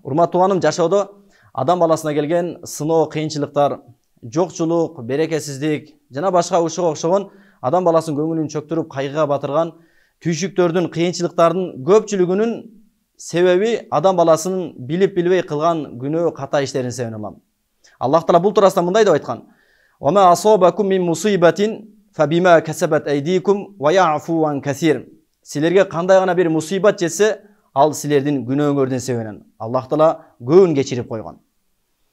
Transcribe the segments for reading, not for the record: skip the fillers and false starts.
Урматтуу тууганым, жашоодо адам баласына келген сыноо, кыйынчылыктар, жокчулук, берекесиздик жана башка ушуга окшогон адам баласынын көңүлүн чөктүрүп, кайгыга батырган күйшүктөрдүн, кыйынчылыктардын көпчүлүгүнүн себеби адам баласынын билип-билбей кылган күнөө, ката иштеринин себебинен болот. Аллах Таала бул туурасында мындай деп айткан: "Ва асабакум мин мусибатин фабима касабат айдикум ва яфу ан касир." Силерге кандай гана бир мусибат жетсе, ал силердин күнөөңөрдүн себебинен. Аллах Таала көбүн кечирип койгон.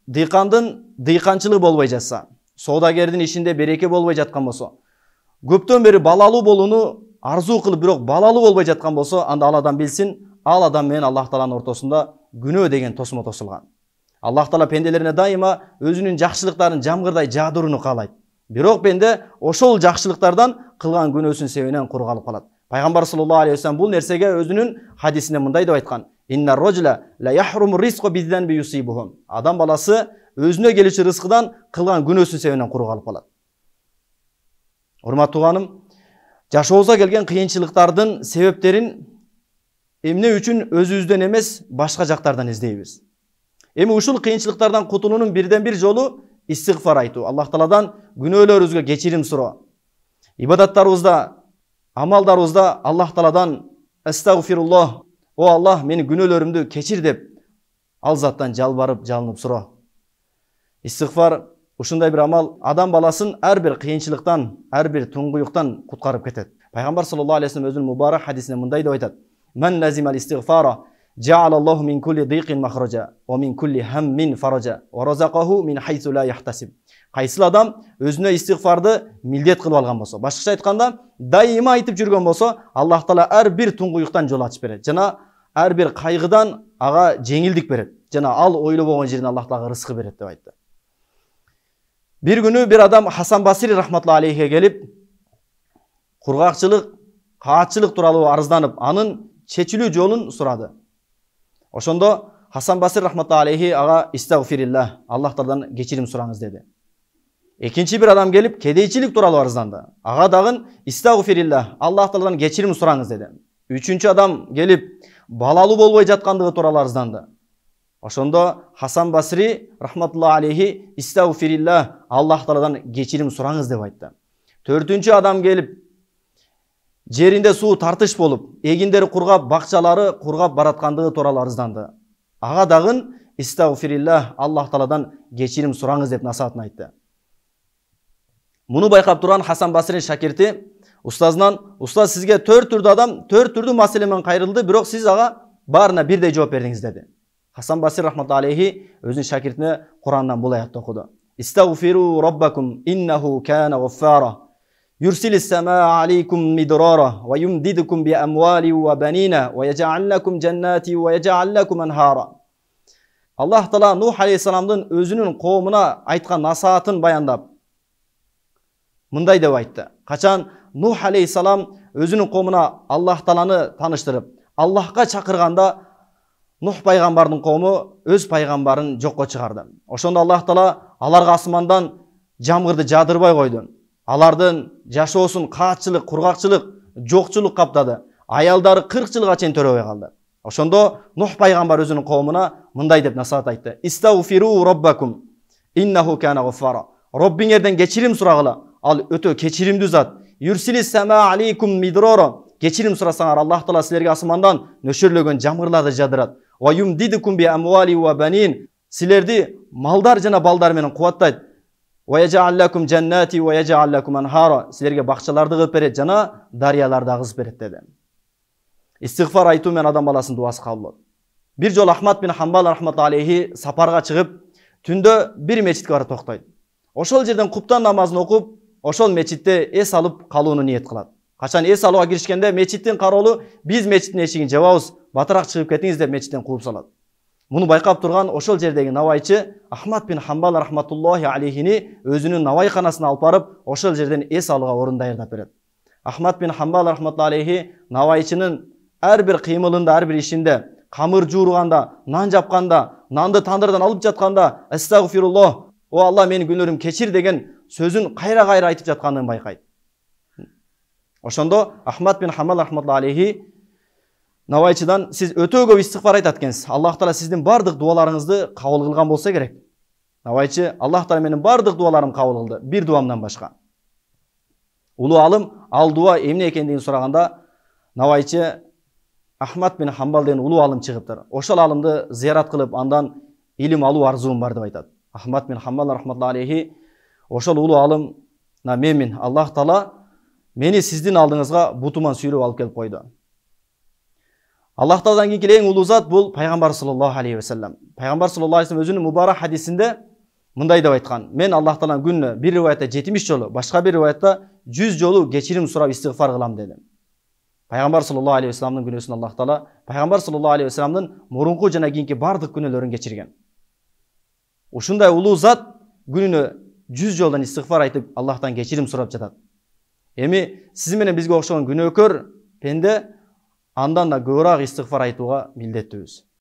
Дыйкандын дыйканчылыгы болбой жатса, соодагердин ишинде береке болбой жаткан болсо, көптөн бери балалуу болууну арзуу кылып, бирок балалуу болбой жаткан болсо, анда ал адам билсин, ал адам менен Аллах Тааланын ортосунда күнөө деген тосмо тосулган. Аллах Таала пенделерине дайыма өзүнүн жакшылыктарын жамгырдай жаадырууну каалайт. Бирок пенде ошол жакшылыктардан кылган күнөөсүнүн себебинен куру калып калат. Пайгамбар саллаллаху алейхи вассалам бул нерсеге өзүнүн хадисинде мындай деп айткан: "Инна раджула ла яхруму ризқу бидзанби юсибухум." Адам баласы өзүнө келиши рызкыдан кылган күнөөсүнүн себебинен куру калып калат. Урматтуу тууганым, жашообузга келген кыйынчылыктардын себептерин эмне үчүн өзүбүздөн эмес, башка жактардан издейбиз? Эми ушул кыйынчылыктардан кутулуунун бирден бир жолу истигфар айтуу, Аллах Тааладан күнөөлөрүбүзгө кечирим суроо. Ибадаттарыбызда, амалдарыбызда Аллах Тааладан астагфируллах, о Аллах, менин күнөөлөрүмдү кечир деп ал заттан жалбарып, жалынып суроо. Истигфар ушундай бир амал адам баласын ар бир кыйынчылыктан, ар бир туңгуюктан куткарып кетет. Пайгамбар саллаллаху алейхи вассалам өзүнүн мубарак хадисинде мындай деп айтат: "Ман лазимал истигфара жаалаллаху мин кулли дыйқин махраджа ва мин кулли хаммин фараджа ва разақаху мин хайсу ла яхтасиб." Кайсыл адам өзүнө истигфарды милдет кылып алган болсо, башкача айтканда, дайыма айтып жүргөн болсо, Аллах Таала ар бир туңгуюктан жол ачып берет жана ар бир кайгыдан ага жеңилдик берет жана ал ойлобогон жерден Аллах Таала рызкы берет деп айтты. Bir günü bir adam Hasan Basri rahmetullahi aleyhi'ye gelip kurgakçılık, kaatçılık turalı arızlanıp anın çeçilүү jolun suradı. Oşondo Hasan Basri rahmetullahi aleyhi aga istagfirillah, Allah Taala'dan geçirim surаңыз dedi. Ekinci bir adam gelip kedeyçilik turalı arızlandı. Aga dagın istagfirillah, Allah Taala'dan geçirim surаңыз dedi. Üçüncü adam gelip balalı bolbой жаткандыгы turalı arızlandı. Oşondo Hasan Basri rahmetullahi aleyhi istagfirillah, Allah Taala'dan geçirim surаңыз деп айтты. Төртүнчү adam gelip жеринде суу тартыш болуп, эгиндери кургап, бакчалары кургап бараткандыгы тууралуу арызданды. Ага дагын истагфирилlah, Аллах Тааладан кечирим сураңыз деп насаатын айтты. Муну байкап турган Хасан Басринин шакирти устазынан: "Устаз, сизге төрт түрдүү адам, төрт түрдүү маселе менен кайрылды, бирок сиз ага баарына бирдей жооп бердиңиз" dedi. Hasan Basri rahmetullahi aleyhi özünün şakirdine Kur'an'dan bu ayette okudu. "İstagfiru rabbakum innehu kana gaffara. Yursilis semaa aleykum midrara ve yumdidukum bi amwali ve banina ve yec'al lekum cennati ve yec'al lekum enhara." Allah Taala Nuh aleyhissalamdın özünün kavmuna aytkan nasihatın bayandap mınday dep aytты. Kaçan Nuh aleyhissalam özünün kavmuna Allah Taala'nı tanıştırıp Allah'a çakırganda Nuh paygambardын кооmu өз пайгамбарын жокко чыгарды. Ошондо Аллах Таала аларга асмандан жамгырды жадырбай койду. Алардын жашоосун каатчылык, кургакчылык, жокчулук каптады. Аялдары 40 жылга чейин төрөбөй калды. Ошондо Nuh пайгамбар өзүнүн коомуна мындай деп насаат айтты: "Истагфиру раббакум иннаху кана гаффара." Роббиңерден кечирим сурагыла, ал өтө кечиримдүү зат. "Юрсилис сама алейкум мидрара." Кечирим сурасаңар, Аллах Таала силерге асмандан нөшөрлөгөн жамгырларды жадырат. "Ва юмдидукум би амвали ва банин." Силерди малдар жана балдар менен кубаттайт. "Ва яж'ал лакум жаннати ва яж'ал лакум анхара." Силерге бакчаларды кылып берет жана дарыяларды агызып берет dedi. Истигфар айтуу менен адам баласынын дуасы кабыл болот. Bir жолу Ахмад бин Хамбал rahmetullahi aleyhi сапарга чыгып, түндө бир мечитке барып токтойт. Ошол жерден куптан намазын окуп, ошол мечитте эс алып калууну ниет кылат. Качан эс алууга киришкенде мечиттин кароолу: "Биз мечиттин эшигин жабабыз, батыраак чыгып кетиңиз" деп мечиттен кууп салат. Муну байкап турган ошол жердеги навайчы Ахмад бин Хамбал rahmetullahi aleyhини өзүнүн навайканасына алып барып, ошол жерден эс алууга орун даярдап берет. Ахмад бин Хамбал rahmetullahi aleyhi навайчынын ар бир кыймылында, ар бир ишинде, камыр жууруганда, нан жапканда, нанды тандырдан алып жатканда "Астагфируллах, о Алла, менин күнөөмдү кечир" деген сөзүн кайра-кайра айтып жатканын байкайт. Ошондо Ахмад бин Хамбал rahmetullahi aleyhi Навайчыдан сіз өтө көп истигфар айтат экенсиз. Аллах Таала сиздин бардык дуаларыңызды кабыл кылган болса керек. Навайчы, Аллах Таала менин бардык дуаларым кабыл кылды, бир дуамдан башка. Улуу алым ал дуа эмне экендигин сураганда, Навайчы Ахмад бин Хамбал деген улуу алым чыгыптыр. Ошол алымды зыярат кылып, андан илим алуу арзуум бар деп айтат. Ахмад бин Хамбал рахматуллахи алейхи ошол улуу алым менмин Аллах Таала мени сиздин алдыңызга бутуман сүйрөп алып келип койду. Аллах Тааладан кийинки эң улуу зат бул пайгамбар саллаллаху алейхи ва саллям. Пайгамбар саллаллаху алейхи ва саллям өзүнүн мубарак хадисинде мындай деп айткан: "Мен Аллах Тааладан күнүнө бир риваятта 70 жолу, башка бир риваятта 100 жолу кечирим сурап истигфар кылам" деди. Пайгамбар саллаллаху алейхи ва салламдын күнөөсүн Аллах Таала пайгамбар саллаллаху алейхи ва салламдын мурунку жана кийинки бардык күнөөлөрүн кечирген. Ушундай улуу зат күнүнө 100 жолдан истигфар айтып Аллахтан кечирим сурап жатат. Эми сиз менен бизге окшогон күнөөкөр пенде андан да көбүрөөк истигфар айтууга милдеттүүбүз.